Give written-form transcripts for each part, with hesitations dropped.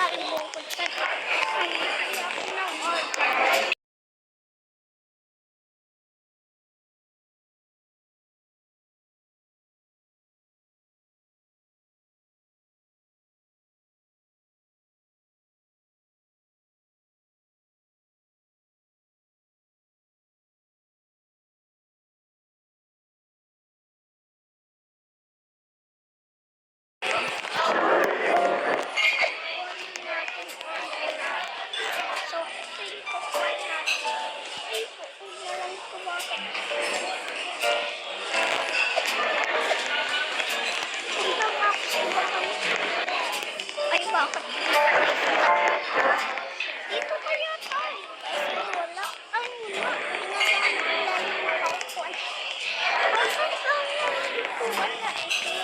pagkain bukod sa kaya ako ng order. So, pwede ko pa natin. Ay, huwag na lang ko bakit. Punta nga ako sa bakang. Ay, bakit? Dito kaya tayo. Kasi wala. Ay, wala. Pinagano lang yung kaupuan. Bakit lang yung upuan na ito?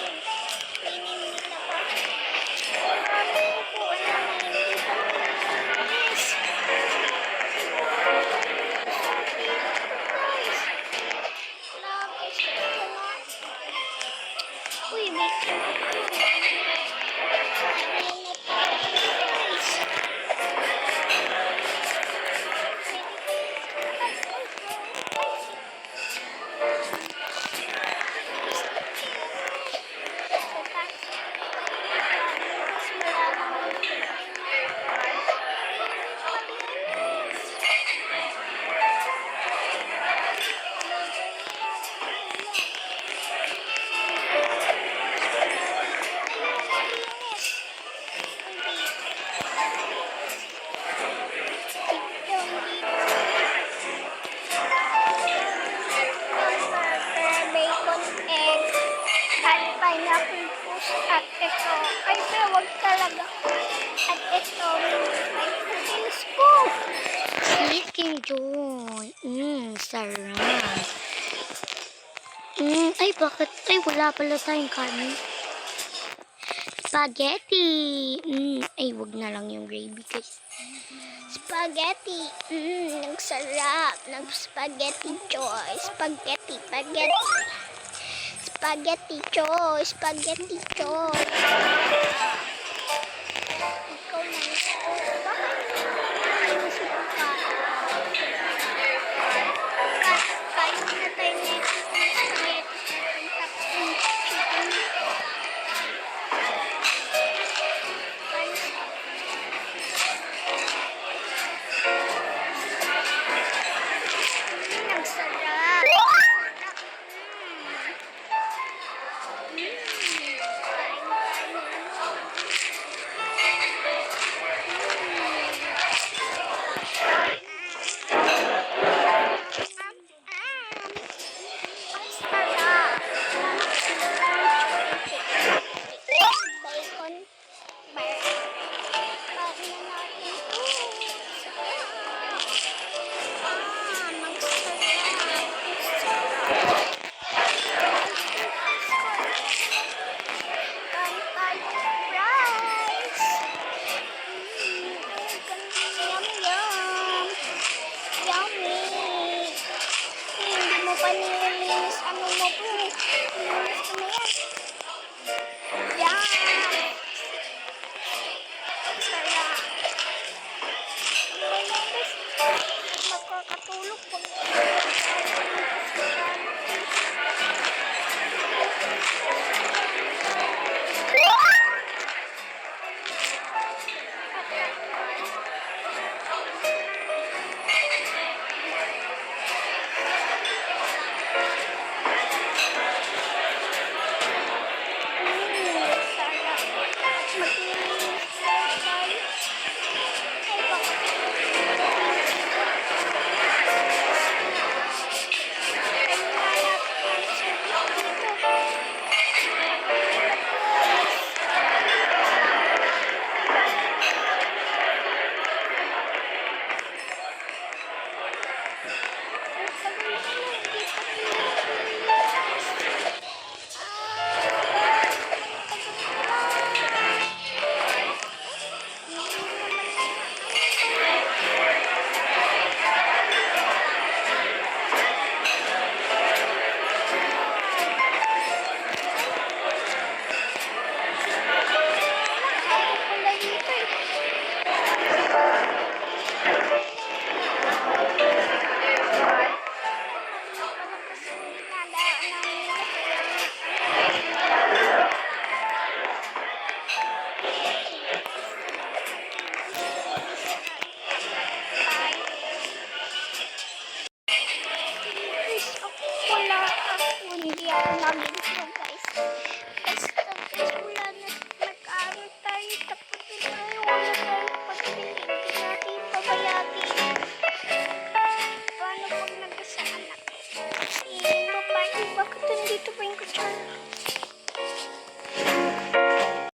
Kainin nila ba? Marami upuan na hindi pa nalinis. Uy, may pineapple juice at ito. Ay, pero wag talaga. At ito, ay putilis ko. Chicken joy. Sarap. Ay, bakit? Ay, wala pala tayong kanin. Spaghetti. Ay, wag na lang yung gravy, guys. Spaghetti. Nagsarap. Nag-spaghetti joy. Spaghetti. Spaghetti joy. Spaghetti joy. Ikaw na ito. Bakit mo siya kain na tayo na ito. Spaghetti. Chicken. Nagsarap. Kain tayo. pag-games